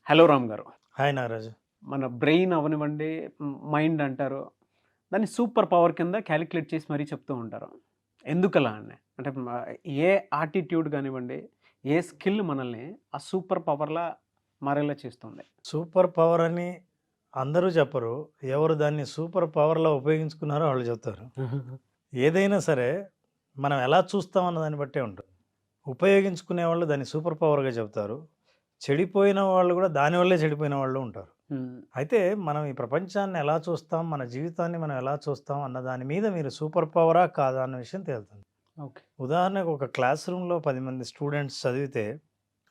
Hello Ram గారు. Hi Nagaraju. మన brain అవ్వనివ్వండి, మైండ్ అంటారు. దాన్ని సూపర్ పవర్ కింద కాలిక్యులేట్ చేసి మరీ చెప్తూ ఉంటారు. ఎందుకలా అని? అంటే ఏ ఆటిట్యూడ్ గానివ్వండి, ఏ స్కిల్ మనల్ని ఆ సూపర్ పవర్‌లా మారేలా చేస్తుంది? సూపర్ పవర్ అని అందరూ చెప్పరు. ఎవరు దాన్ని సూపర్ పవర్‌లా ఉపయోగించుకున్నారో వాళ్ళు చెప్తారు. ఏదైనా సరే మనం ఎలా చూస్తాం అన్న దాన్ని బట్టే ఉంటుంది. ఉపయోగించుకునేవాళ్ళు దాన్ని సూపర్ పవర్‌గా చెప్తారు. చెడిపోయిన వాళ్ళు కూడా దానివల్లే చెడిపోయిన వాళ్ళు ఉంటారు. అయితే మనం ఈ ప్రపంచాన్ని ఎలా చూస్తాం, మన జీవితాన్ని మనం ఎలా చూస్తాం అన్న దాని మీద మీరు సూపర్ పవరా కాదా అన్న విషయం తేలుతుంది. ఓకే. ఉదాహరణకు ఒక క్లాస్ రూమ్‌లో 10 మంది స్టూడెంట్స్ చదివితే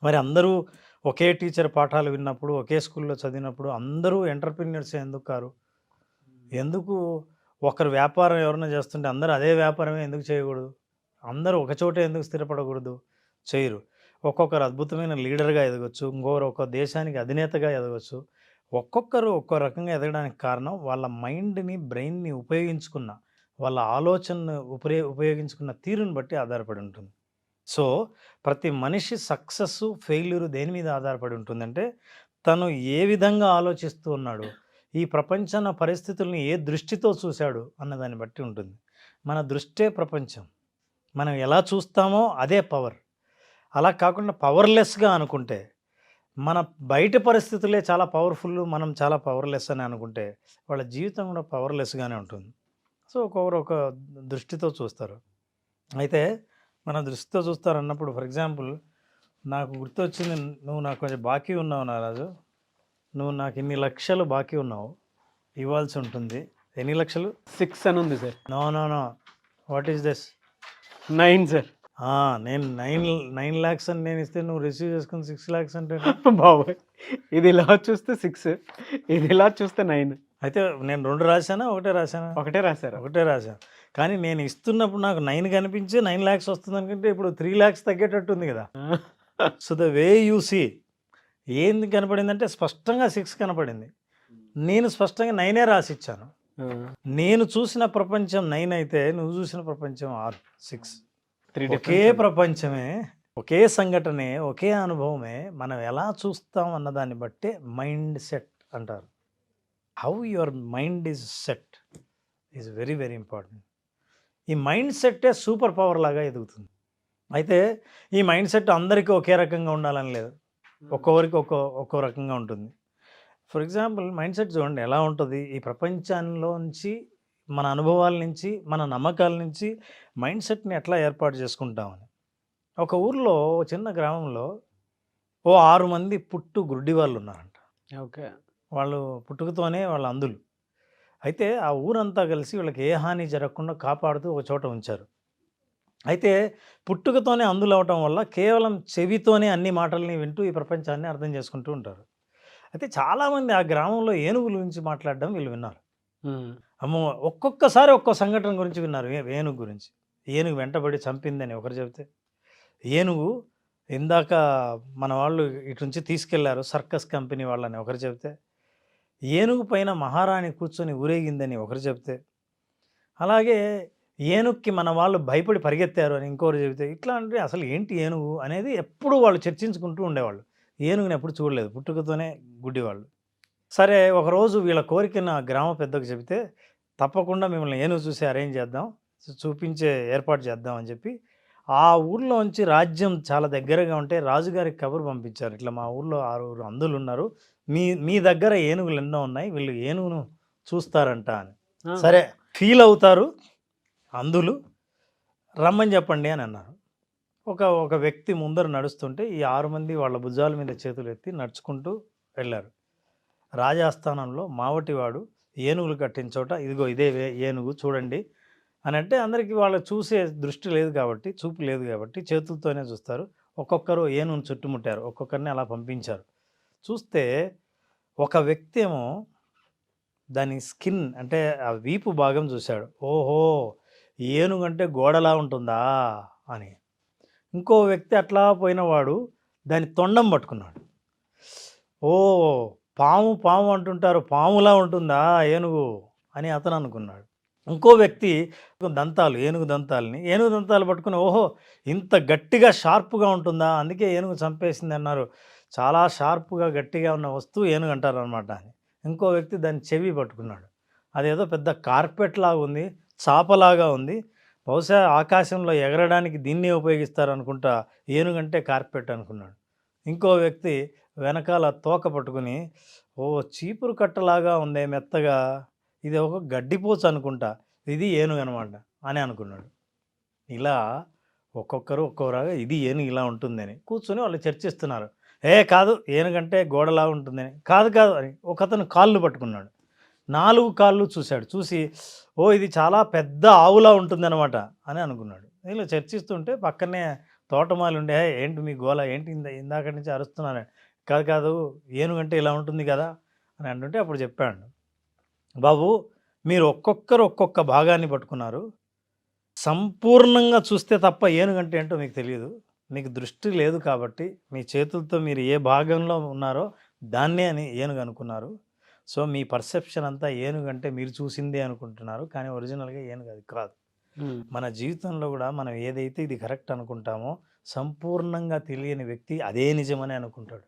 మరి అందరూ ఒకే టీచర్ పాఠాలు విన్నప్పుడు, ఒకే స్కూల్‌లో చదివినప్పుడు అందరూ ఎంటర్‌ప్రెన్యూర్స్ ఎందుకు కారు? ఎందుకు ఒకరు వ్యాపారం ఎవరైనా చేస్తుంటే అందరూ అదే వ్యాపారమే ఎందుకు చేయకూడదు? అందరూ ఒక చోటే ఎందుకు స్థిరపడకూడదు? చేయరు. ఒక్కొక్కరు అద్భుతమైన లీడర్‌గా ఎదగొచ్చు. ఇంకొకరు ఒక దేశానికి అధినేతగా ఎదగొచ్చు. ఒక్కొక్కరు ఒక్కో రకంగా ఎదగడానికి కారణం వాళ్ళ మైండ్‌ని, బ్రెయిన్‌ని ఉపయోగించుకున్న, వాళ్ళ ఆలోచనను ఉపయోగించుకున్న తీరుని బట్టి ఆధారపడి ఉంటుంది. సో, ప్రతి మనిషి సక్సెస్సు, ఫెయిల్యూరు దేని మీద ఆధారపడి ఉంటుందంటే, తను ఏ విధంగా ఆలోచిస్తూ ఉన్నాడు, ఈ ప్రపంచన పరిస్థితుల్ని ఏ దృష్టితో చూశాడు అన్నదాన్ని బట్టి ఉంటుంది. మన దృష్టే ప్రపంచం. మనం ఎలా చూస్తామో అదే పవర్. అలా కాకుండా పవర్‌లెస్‌గా అనుకుంటే, మన బయట పరిస్థితులే చాలా పవర్‌ఫుల్లు, మనం చాలా పవర్‌లెస్ అని అనుకుంటే, వాళ్ళ జీవితం కూడా పవర్‌లెస్‌గానే ఉంటుంది. సో, ఒక్కొక్కరు ఒక దృష్టితో చూస్తారు. అయితే మన దృష్టితో చూస్తారన్నప్పుడు ఫర్ ఎగ్జాంపుల్ నాకు గుర్తొచ్చింది, నువ్వు నాకు కొంచెం బాకీ ఉన్నావు నారాజు. నువ్వు నాకు ఇన్ని లక్షలు బాకీ ఉన్నావు, ఇవ్వాల్సి ఉంటుంది. ఎన్ని లక్షలు? 6 అని ఉంది sir. No no no what is this? 9 sir. నేను 9 లాక్స్ అని నేను ఇస్తే నువ్వు రిసీవ్ చేసుకుని 6 లాక్స్ అంటే బాబోయ్! ఇది ఇలా చూస్తే 6, ఇది ఇలా చూస్తే 9. అయితే నేను 2 రాశానా, ఒకటే రాశానా? ఒకటే రాశారు. ఒకటే రాశాను. కానీ నేను ఇస్తున్నప్పుడు నాకు 9 కనిపించి 9 లాక్స్ వస్తుంది అనుకుంటే ఇప్పుడు 3 లాక్స్ తగ్గేటట్టుంది కదా. So the way you see, ఏంది కనపడిందంటే స్పష్టంగా 6 కనపడింది. నేను స్పష్టంగా 9 రాసిచ్చాను. నేను చూసిన ప్రపంచం 9 అయితే నువ్వు చూసిన ప్రపంచం 6. ఒకే ప్రపంచమే, ఒకే సంఘటనే, ఒకే అనుభవమే. మనం ఎలా చూస్తాం అన్నదాన్ని బట్టే మైండ్ సెట్ అంటారు. How your mind is set is very very important. ఈ మైండ్ సెట్టే సూపర్ పవర్ లాగా ఎదుగుతుంది. అయితే ఈ మైండ్ సెట్ అందరికీ ఒకే రకంగా ఉండాలని లేదు. ఒక్కొక్కరికి ఒక్కో రకంగా ఉంటుంది. ఫర్ ఎగ్జాంపుల్ మైండ్ సెట్ చూడండి ఎలా ఉంటుంది. ఈ ప్రపంచంలోంచి, మన అనుభవాల నుంచి, మన నమ్మకాల నుంచి మైండ్ సెట్ని ఎట్లా ఏర్పాటు చేసుకుంటామని. ఒక ఊర్లో, చిన్న గ్రామంలో 6 మంది గుడ్డి వాళ్ళు ఉన్నారంట. ఓకే. వాళ్ళు పుట్టుకతోనే వాళ్ళ అంధులు. అయితే ఆ ఊరంతా కలిసి వీళ్ళకి ఏ హాని జరగకుండా కాపాడుతూ ఒక చోట ఉంచారు. అయితే పుట్టుకతోనే అంధులు అవటం వల్ల కేవలం చెవితోనే అన్ని మాటల్ని వింటూ ఈ ప్రపంచాన్ని అర్థం చేసుకుంటూ ఉంటారు. అయితే చాలామంది ఆ గ్రామంలో ఏనుగుల గురించి మాట్లాడడం వీళ్ళు విన్నారు. అమ్మో, ఒక్కొక్కసారి ఒక్కో సంఘటన గురించి విన్నారు. ఏనుగు గురించి. ఏనుగు వెంటబడి చంపిందని ఒకరు చెబితే, ఏనుగు ఇందాక మన వాళ్ళు ఇటు నుంచి తీసుకెళ్లారు సర్కస్ కంపెనీ వాళ్ళని ఒకరు చెబితే, ఏనుగు పైన మహారాణి కూర్చొని ఊరేగిందని ఒకరు చెబితే, అలాగే ఏనుగుకి మన వాళ్ళు భయపడి పరిగెత్తారు అని ఇంకొకరు చెబితే, ఇట్లా అంటే అసలు ఏంటి ఏనుగు అనేది ఎప్పుడూ వాళ్ళు చర్చించుకుంటూ ఉండేవాళ్ళు. ఏనుగుని ఎప్పుడు చూడలేదు, పుట్టుకతోనే గుడ్డివాళ్ళు. సరే, ఒకరోజు వీళ్ళ కోరికను గ్రామ పెద్దకు చెబితే, తప్పకుండా మిమ్మల్ని ఏనుగు చూసి అరేంజ్ చేద్దాం, చూపించే ఏర్పాటు చేద్దాం అని చెప్పి ఆ ఊర్లోంచి రాజ్యం చాలా దగ్గరగా ఉంటే రాజుగారికి కబురు పంపించారు. ఇట్లా మా ఊర్లో 6 అంధులు ఉన్నారు, మీ దగ్గర ఏనుగులు ఎన్నో ఉన్నాయి, వీళ్ళు ఏనుగును చూస్తారంట అని. సరే, ఫీల్ అవుతారు అంధులు, రమ్మని చెప్పండి అని అన్నారు. ఒక వ్యక్తి ముందర నడుస్తుంటే ఈ 6 మంది వాళ్ళ భుజాల మీద చేతులు ఎత్తి నడుచుకుంటూ వెళ్ళారు. రాజాస్థానంలో మావటివాడు ఏనుగులు కట్టిన చోట ఇదిగో ఇదే ఏనుగు చూడండి అని అంటే, అందరికీ వాళ్ళు చూసే దృష్టి లేదు కాబట్టి, చూపు లేదు కాబట్టి చేతులతోనే చూస్తారు. ఒక్కొక్కరు ఏనుగును చుట్టుముట్టారు, ఒక్కొక్కరిని అలా పంపించారు. చూస్తే ఒక వ్యక్తి ఏమో దాని స్కిన్ అంటే ఆ వీపు భాగం చూశాడు. ఓహో, ఏనుగు అంటే గోడలా ఉంటుందా అని. ఇంకో వ్యక్తి అట్లా పోయినవాడు దాని తొండం పట్టుకున్నాడు. ఓ, పాము అంటుంటారు, పాములా ఉంటుందా ఏనుగు అని అతను అనుకున్నాడు. ఇంకో వ్యక్తి దంతాలు, ఏనుగు దంతాలు పట్టుకుని, ఓహో ఇంత గట్టిగా షార్ప్గా ఉంటుందా, అందుకే ఏనుగు చంపేసింది అన్నారు. చాలా షార్ప్గా గట్టిగా ఉన్న వస్తువు ఏనుగు అంటారు అనమాట అని. ఇంకో వ్యక్తి దాని చెవి పట్టుకున్నాడు. అదేదో పెద్ద కార్పెట్ లాగా ఉంది, చాపలాగా ఉంది, బహుశా ఆకాశంలో ఎగరడానికి దీన్నే ఉపయోగిస్తారు అనుకుంటా, ఏనుగంటే కార్పెట్ అనుకున్నాడు. ఇంకో వ్యక్తి వెనకాల తోక పట్టుకుని, ఓ చీపురు కట్టలాగా ఉందే మెత్తగా, ఇది ఒక గడ్డిపోచ అనుకుంటా, ఇది ఏనుగు అనమాట అని అనుకున్నాడు. ఇలా ఒక్కొక్కరు ఒక్కొక్కలాగా ఇది ఏనుగు ఇలా ఉంటుందని కూర్చొని వాళ్ళు చర్చిస్తున్నారు. కాదు ఏనుగంటే గోడలా ఉంటుందని, కాదు కాదు అని ఒకతను కాళ్ళు పట్టుకున్నాడు. 4 కాళ్ళు చూశాడు. చూసి ఇది చాలా పెద్ద ఆవులా ఉంటుందన్నమాట అని అనుకున్నాడు. ఇలా చర్చిస్తుంటే పక్కనే తోటమాలి ఉండే, ఏంటి మీ గోల ఏంటి, ఇందాక నుంచి అరుస్తున్నాను. కాదు కాదు ఏనుగంటే ఇలా ఉంటుంది కదా అని అంటుంటే అప్పుడు చెప్పాడు, బాబు మీరు ఒక్కొక్కరు ఒక్కొక్క భాగాన్ని పట్టుకున్నారు, సంపూర్ణంగా చూస్తే తప్ప ఏనుగంటే ఏంటో మీకు తెలియదు, మీకు దృష్టి లేదు కాబట్టి మీ చేతులతో మీరు ఏ భాగంలో ఉన్నారో దాన్నే అని ఏనుగు అనుకున్నారు. సో మీ పర్సెప్షన్ అంతా ఏనుగంటే మీరు చూసిందే అనుకుంటున్నారు, కానీ ఒరిజినల్గా ఏనుగు అది కాదు. మన జీవితంలో కూడా మనం ఏదైతే ఇది కరెక్ట్ అనుకుంటామో సంపూర్ణంగా తెలియని వ్యక్తి అదే నిజమని అనుకుంటాడు.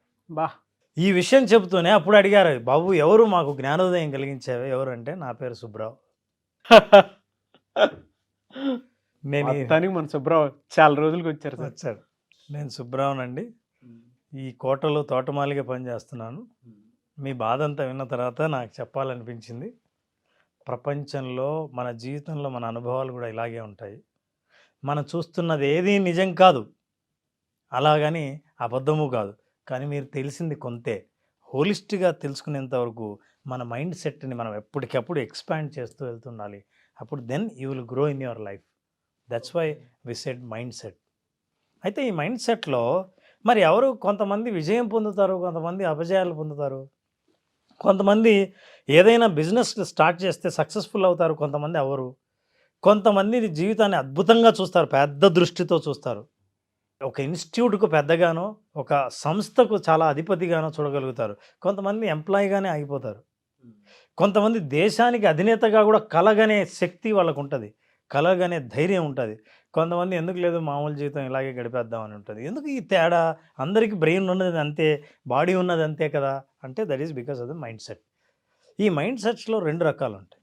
ఈ విషయం చెబుతూనే అప్పుడు అడిగారు, బాబు ఎవరు మాకు జ్ఞానోదయం కలిగించావే, ఎవరు అంటే నా పేరు సుబ్రావ్. మన సుబ్రావ్ చాలా రోజులకి వచ్చాడు. నేను సుబ్రావ్నండి, ఈ కోటలో తోటమాలిగా పనిచేస్తున్నాను. మీ బాధ అంతా విన్న తర్వాత నాకు చెప్పాలనిపించింది, ప్రపంచంలో మన జీవితంలో మన అనుభవాలు కూడా ఇలాగే ఉంటాయి. మనం చూస్తున్నది ఏది నిజం కాదు, అలాగని అబద్ధము కాదు, కానీ మీరు తెలిసింది కొంతే. హోలిస్టిక్గా తెలుసుకునేంత వరకు మన మైండ్ సెట్ని మనం ఎప్పటికప్పుడు ఎక్స్పాండ్ చేస్తూ వెళ్తుండాలి. అప్పుడు then you will grow in your life. That's why we said mind set. అయితే ఈ మైండ్ సెట్లో మరి ఎవరు, కొంతమంది విజయం పొందుతారు, కొంతమంది అపజయాలు పొందుతారు, కొంతమంది ఏదైనా బిజినెస్ స్టార్ట్ చేస్తే సక్సెస్ఫుల్ అవుతారు, కొంతమంది అవరు. కొంతమంది జీవితాన్ని అద్భుతంగా చూస్తారు, పెద్ద దృష్టితో చూస్తారు. ఒక ఇన్స్టిట్యూట్కు పెద్దగానో, ఒక సంస్థకు చాలా అధిపతిగానో చూడగలుగుతారు. కొంతమంది ఎంప్లాయీగానే ఆగిపోతారు. కొంతమంది దేశానికి అధినేతగా కూడా కలగనే శక్తి వాళ్ళకు ఉంటుంది, కలగనే ధైర్యం ఉంటుంది. కొంతమంది ఎందుకు లేదు మామూలు జీవితం ఇలాగే గడిపేద్దామని ఉంటుంది. ఎందుకు ఈ తేడా? అందరికీ బ్రెయిన్ ఉన్నది అంతే, బాడీ ఉన్నది అంతే కదా అంటే that is because of the mind set. ఈ మైండ్ సెట్స్లో 2 రకాలు ఉంటాయి.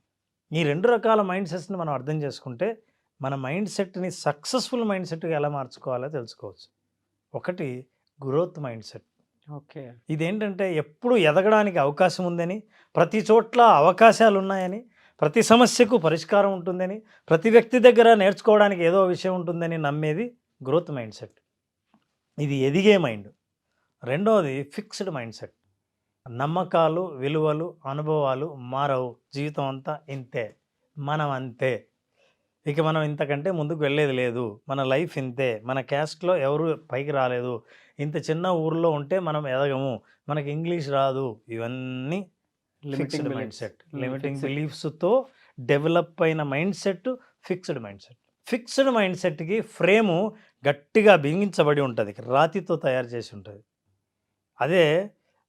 ఈ 2 రకాల మైండ్ సెట్స్ని మనం అర్థం చేసుకుంటే మన మైండ్ సెట్ని సక్సెస్ఫుల్ మైండ్ సెట్గా ఎలా మార్చుకోవాలో తెలుసుకోవచ్చు. ఒకటి గ్రోత్ మైండ్ సెట్. ఓకే, ఇదేంటంటే ఎప్పుడు ఎదగడానికి అవకాశం ఉందని, ప్రతి చోట్ల అవకాశాలు ఉన్నాయని, ప్రతి సమస్యకు పరిష్కారం ఉంటుందని, ప్రతి వ్యక్తి దగ్గర నేర్చుకోవడానికి ఏదో విషయం ఉంటుందని నమ్మేది గ్రోత్ మైండ్ సెట్. ఇది ఎదిగే మైండ్. రెండవది ఫిక్స్డ్ మైండ్ సెట్. నమ్మకాలు, విలువలు, అనుభవాలు మారవు, జీవితం అంతా ఇంతే, మనం అంతే, ఇక మనం ఇంతకంటే ముందుకు వెళ్ళేది లేదు, మన లైఫ్ ఇంతే, మన క్యాస్ట్లో ఎవరు పైకి రాలేదు, ఇంత చిన్న ఊర్లో ఉంటే మనం ఎదగము, మనకి ఇంగ్లీష్ రాదు, ఇవన్నీ ఫిక్స్డ్ మైండ్ సెట్. లిమిటింగ్ బిలీఫ్స్తో డెవలప్ అయిన mind set fixed mind set. Fixed mind సెట్కి ఫ్రేము గట్టిగా బిగించబడి ఉంటుంది, రాతితో తయారు చేసి ఉంటుంది. అదే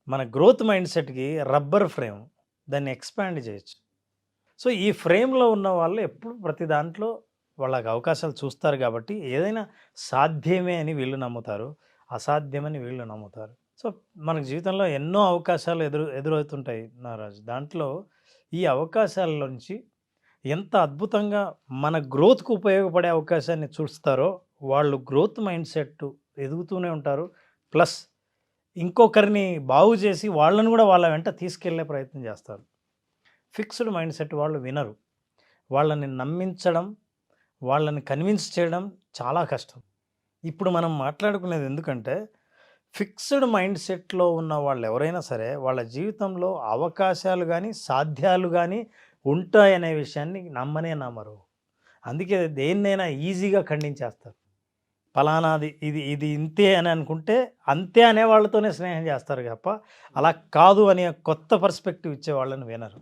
మన గ్రోత్ మైండ్ సెట్కి రబ్బర్ ఫ్రేమ్, దాన్ని ఎక్స్పాండ్ చేయొచ్చు. సో ఈ ఫ్రేమ్లో ఉన్న వాళ్ళు ఎప్పుడు ప్రతి దాంట్లో వాళ్ళకి అవకాశాలు చూస్తారు కాబట్టి ఏదైనా సాధ్యమే అని వీళ్ళు నమ్ముతారు, అసాధ్యమని వీళ్ళు నమ్ముతారు. సో మన జీవితంలో ఎన్నో అవకాశాలు ఎదురవుతుంటాయి నారాజు. దాంట్లో ఈ అవకాశాలలోంచి ఎంత అద్భుతంగా మన గ్రోత్కు ఉపయోగపడే అవకాశాన్ని చూస్తారో వాళ్ళు గ్రోత్ మైండ్ సెట్ ఎదుగుతూనే ఉంటారు. ప్లస్ ఇంకొకరిని బాగు చేసి వాళ్ళని కూడా వాళ్ళ వెంట తీసుకెళ్లే ప్రయత్నం చేస్తారు. ఫిక్స్డ్ మైండ్ సెట్ వాళ్ళు వినరు. వాళ్ళని నమ్మించడం, వాళ్ళని కన్విన్స్ చేయడం చాలా కష్టం. ఇప్పుడు మనం మాట్లాడుకునేది ఎందుకంటే ఫిక్స్డ్ మైండ్ సెట్లో ఉన్న వాళ్ళు ఎవరైనా సరే వాళ్ళ జీవితంలో అవకాశాలు కానీ సాధ్యాలు కానీ ఉంటాయనే విషయాన్ని నమ్మరు. అందుకే దేన్నైనా ఈజీగా ఖండించేస్తారు. ఫలానాది ఇది ఇంతే అని అనుకుంటే అంతే అనే వాళ్ళతోనే స్నేహం చేస్తారు తప్ప అలా కాదు అనే కొత్త పర్స్పెక్టివ్ ఇచ్చే వాళ్ళని వినరు.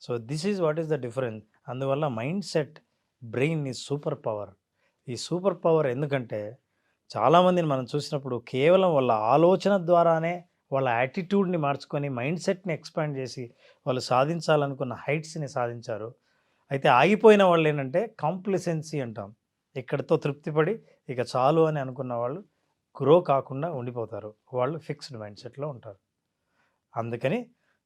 So this is what is the difference. అందువల్ల mind set, brain is super power. ఈ సూపర్ పవర్ ఎందుకంటే చాలామందిని మనం చూసినప్పుడు కేవలం వాళ్ళ ఆలోచన ద్వారానే వాళ్ళ యాటిట్యూడ్ని మార్చుకొని మైండ్ సెట్ని ఎక్స్పాండ్ చేసి వాళ్ళు సాధించాలనుకున్న హైట్స్ని సాధించారు. అయితే ఆగిపోయిన వాళ్ళు ఏంటంటే కాంప్లిసెన్సీ అంటాం, ఇక్కడితో తృప్తిపడి ఇక చాలు అని అనుకున్న వాళ్ళు గ్రో కాకుండా ఉండిపోతారు. వాళ్ళు ఫిక్స్డ్ మైండ్ సెట్లో ఉంటారు. అందుకని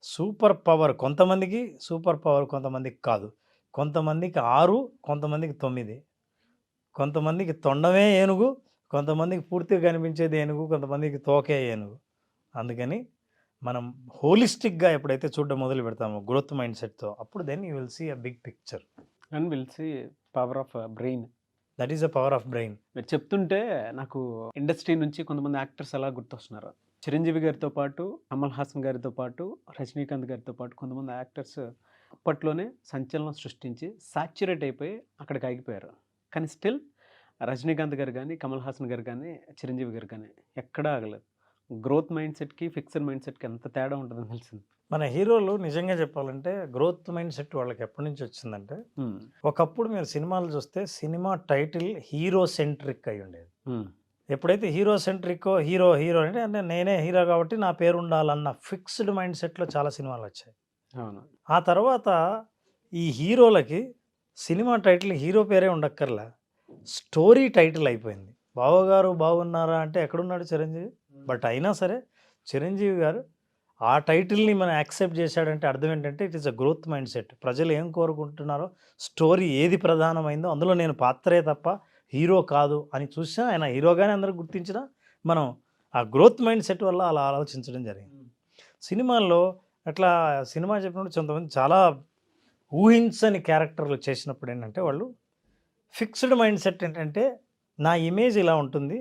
సూపర్ పవర్ కొంతమందికి సూపర్ పవర్ కొంతమందికి కాదు. కొంతమందికి 6, కొంతమందికి 9, కొంతమందికి తొండమే ఏనుగు, కొంతమందికి పూర్తిగా కనిపించేది ఏనుగు, కొంతమందికి తోకే ఏనుగు. అందుకని మనం హోలిస్టిక్గా ఎప్పుడైతే చూడడం మొదలు పెడతామో గ్రోత్ మైండ్ సెట్తో, అప్పుడు then you will see a big picture. And will see power of brain. That is the power of brain. మీరు చెప్తుంటే నాకు ఇండస్ట్రీ నుంచి కొంతమంది యాక్టర్స్ అలా గుర్తొస్తున్నారు. చిరంజీవి గారితో పాటు, కమల్ హాసన్ గారితో పాటు, రజనీకాంత్ గారితో పాటు కొంతమంది యాక్టర్స్ అప్పట్లోనే సంచలనం సృష్టించి సాచ్యురేట్ అయిపోయి అక్కడికి ఆగిపోయారు. కానీ స్టిల్ రజనీకాంత్ గారు కానీ, కమల్ హాసన్ గారు కానీ, చిరంజీవి గారు కానీ ఎక్కడా ఆగలేదు. గ్రోత్ మైండ్ సెట్కి, ఫిక్స్డ్ మైండ్ సెట్కి ఎంత తేడా ఉంటుందని తెలిసింది. మన హీరోలు నిజంగా చెప్పాలంటే గ్రోత్ మైండ్ సెట్ వాళ్ళకి ఎప్పటి నుంచి వచ్చిందంటే, ఒకప్పుడు మీరు సినిమాలు చూస్తే సినిమా టైటిల్ హీరో సెంట్రిక్ అయి ఉండేది. ఎప్పుడైతే హీరో సెంట్రిక్కో హీరో హీరో అంటే నేనే హీరో కాబట్టి నా పేరు ఉండాలన్న ఫిక్స్డ్ మైండ్ సెట్లో చాలా సినిమాలు వచ్చాయి. అవును. ఆ తర్వాత ఈ హీరోలకి సినిమా టైటిల్ హీరో పేరే ఉండక్కర్లా, స్టోరీ టైటిల్ అయిపోయింది. బావగారు బాగున్నారా అంటే ఎక్కడున్నాడు చిరంజీవి? బట్ అయినా సరే చిరంజీవి గారు ఆ టైటిల్ని మనం యాక్సెప్ట్ చేశాడంటే అర్థం ఏంటంటే it is a growth mind set. ప్రజలు ఏం కోరుకుంటున్నారో, స్టోరీ ఏది ప్రధానమైందో అందులో నేను పాత్రే తప్ప హీరో కాదు అని చూసినా, ఆయన హీరోగానే అందరూ గుర్తించినా మనం ఆ గ్రోత్ మైండ్ సెట్ వల్ల అలా ఆలోచించడం జరిగింది. సినిమాల్లో అట్లా సినిమా చెప్పినప్పుడు కొంతమంది చాలా ఊహించని క్యారెక్టర్లు చేసినప్పుడు ఏంటంటే వాళ్ళు ఫిక్స్డ్ మైండ్ సెట్ ఏంటంటే నా ఇమేజ్ ఇలా ఉంటుంది,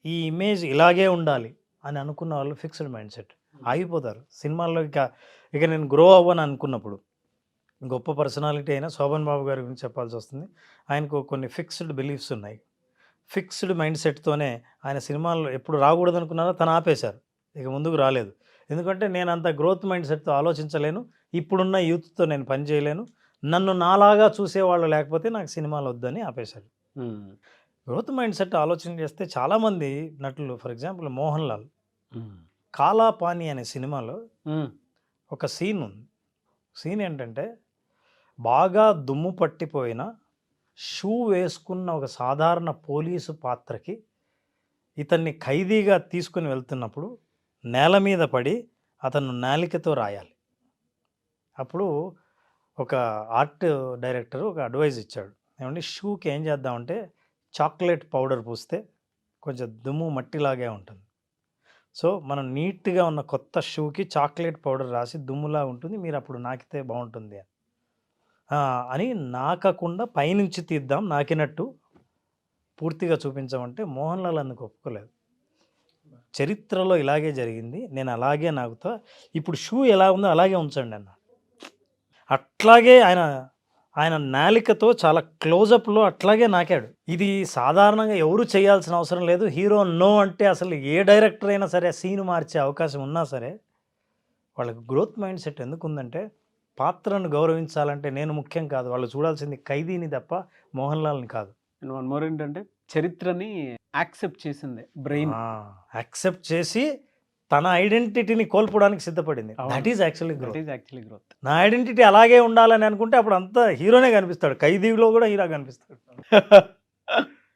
ఈ ఇమేజ్ ఇలాగే ఉండాలి అని అనుకున్న వాళ్ళు ఫిక్స్డ్ మైండ్ సెట్ ఆగిపోతారు. సినిమాల్లో ఇక నేను గ్రో అవ్వని అనుకున్నప్పుడు, గొప్ప పర్సనాలిటీ అయినా శోభన్ బాబు గారి గురించి చెప్పాల్సి వస్తుంది. ఆయనకు కొన్ని ఫిక్స్డ్ బిలీఫ్స్ ఉన్నాయి. ఫిక్స్డ్ మైండ్ సెట్తోనే ఆయన సినిమాల్లో ఎప్పుడు రాకూడదు అనుకున్నారో తను ఆపేశారు, ఇక ముందుకు రాలేదు. ఎందుకంటే నేను అంత గ్రోత్ మైండ్ సెట్తో ఆలోచించలేను, ఇప్పుడున్న యూత్తో నేను పని చేయలేను, నన్ను నాలాగా చూసేవాళ్ళు లేకపోతే నాకు సినిమాలు వద్దని ఆపేశారు. గ్రోత్ మైండ్ సెట్ ఆలోచన చేస్తే చాలామంది నటులు, ఫర్ ఎగ్జాంపుల్ మోహన్ లాల్, కాలాపాని అనే సినిమాలో ఒక సీన్ ఉంది. సీన్ ఏంటంటే బాగా దుమ్ము పట్టిపోయిన షూ వేసుకున్న ఒక సాధారణ పోలీసు పాత్రకి ఇతన్ని ఖైదీగా తీసుకుని వెళ్తున్నప్పుడు నేల మీద పడి అతను నాలికతో రాయాలి. అప్పుడు ఒక ఆర్ట్ డైరెక్టర్ ఒక అడ్వైజ్ ఇచ్చాడు, ఏమంటే షూకి ఏం చేద్దామంటే చాక్లెట్ పౌడర్ పూస్తే కొంచెం దుమ్ము మట్టిలాగే ఉంటుంది, సో మనం నీట్గా ఉన్న కొత్త షూకి చాక్లెట్ పౌడర్ రాసి దుమ్ములా ఉంటుంది, మీరు అప్పుడు నాకితే బాగుంటుంది అని నాకకుండా పైనుంచి తీద్దాం, నాకినట్టు పూర్తిగా చూపించమంటే మోహన్ లాల్ అందుకు ఒప్పుకోలేదు. చరిత్రలో ఇలాగే జరిగింది, నేను అలాగే నాకుతా, ఇప్పుడు షూ ఎలా ఉందో అలాగే ఉంచండి అన్న. అట్లాగే ఆయన నాలికతో చాలా క్లోజప్లో అట్లాగే నాకాడు. ఇది సాధారణంగా ఎవరు చేయాల్సిన అవసరం లేదు. హీరో నో అంటే అసలు ఏ డైరెక్టర్ అయినా సరే సీన్ మార్చే అవకాశం ఉన్నా సరే వాళ్ళకి గ్రోత్ మైండ్ సెట్ ఎందుకు ఉందంటే, పాత్రను గౌరవించాలంటే నేను ముఖ్యం కాదు, వాళ్ళు చూడాల్సింది ఖైదీని తప్ప మోహన్ లాల్ని కాదు. అండ్ వన్ మోర్ ఏంటంటే చరిత్రని యాక్సెప్ట్ చేసింది బ్రెయిన్, యాక్సెప్ట్ చేసి తన ఐడెంటిటీని కోల్పోవడానికి సిద్ధపడింది. That is actually growth. నా ఐడెంటిటీ అలాగే ఉండాలని అనుకుంటే అప్పుడు అంతా హీరోనే కనిపిస్తాడు, ఖైదీలో కూడా హీరో కనిపిస్తాడు.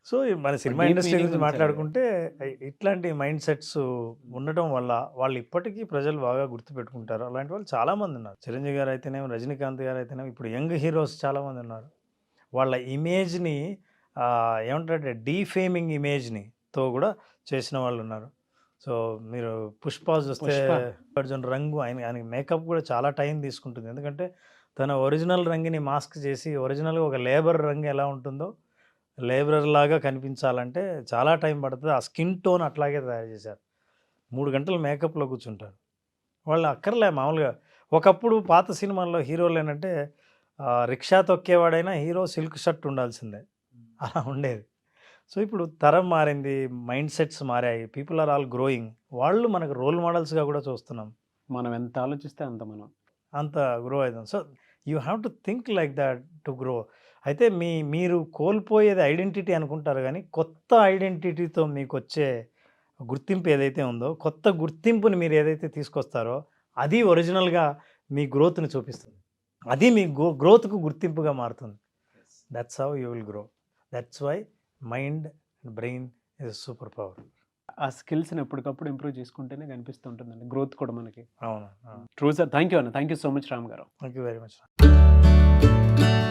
సో మన సినిమా ఇండస్ట్రీ గురించి మాట్లాడుకుంటే ఇట్లాంటి మైండ్ సెట్స్ ఉండటం వల్ల వాళ్ళు ఇప్పటికీ ప్రజలు బాగా గుర్తుపెట్టుకుంటారు. అలాంటి వాళ్ళు చాలామంది ఉన్నారు. చిరంజీవి గారు అయితేనేమో, రజనీకాంత్ గారు అయితేనేమో, ఇప్పుడు యంగ్ హీరోస్ చాలామంది ఉన్నారు. వాళ్ళ ఇమేజ్ని ఏమంటారంటే డీఫేమింగ్ ఇమేజ్నితో కూడా చేసిన వాళ్ళు ఉన్నారు. సో మీరు పుష్ప చూస్తే అర్జున్ రంగు, ఆయన మేకప్ కూడా చాలా టైం తీసుకుంటుంది. ఎందుకంటే తన ఒరిజినల్ రంగుని మాస్క్ చేసి ఒరిజినల్గా ఒక లేబర్ రంగు ఎలా ఉంటుందో లేబరర్ లాగా కనిపించాలంటే చాలా టైం పడుతుంది. ఆ స్కిన్ టోన్ అట్లాగే తయారు చేశారు. 3 గంటలు మేకప్లో కూర్చుంటారు వాళ్ళు. అక్కర్లే మామూలుగా ఒకప్పుడు పాత సినిమాల్లో హీరోలు ఏంటంటే రిక్షా తొక్కేవాడైనా హీరో సిల్క్ షర్ట్ ఉండాల్సిందే, అలా ఉండేది. సో ఇప్పుడు తరం మారింది, మైండ్ సెట్స్ మారాయి, పీపుల్ ఆర్ ఆల్ గ్రోయింగ్. వాళ్ళు మనకు రోల్ మోడల్స్గా కూడా చూస్తున్నాం. మనం ఎంత ఆలోచిస్తే అంత గ్రో అవుతాం. So you have to think like that to grow. అయితే మీరు కోల్పోయేది ఐడెంటిటీ అనుకుంటారు, కానీ కొత్త ఐడెంటిటీతో మీకు వచ్చే గుర్తింపు ఏదైతే ఉందో, కొత్త గుర్తింపుని మీరు ఏదైతే తీసుకొస్తారో అది ఒరిజినల్గా మీ గ్రోత్ని చూపిస్తుంది. అది మీ గ్రోత్కు గుర్తింపుగా మారుతుంది. That's how you will grow. That's why mind and brain is super power. ఆ స్కిల్స్ని ఎప్పటికప్పుడు ఇంప్రూవ్ చేసుకుంటేనే కనిపిస్తుంటుందండి గ్రోత్ కూడా మనకి. అవును. True sir. థ్యాంక్ యూ అన్న. Thank you so much Ram garu. Thank you very much.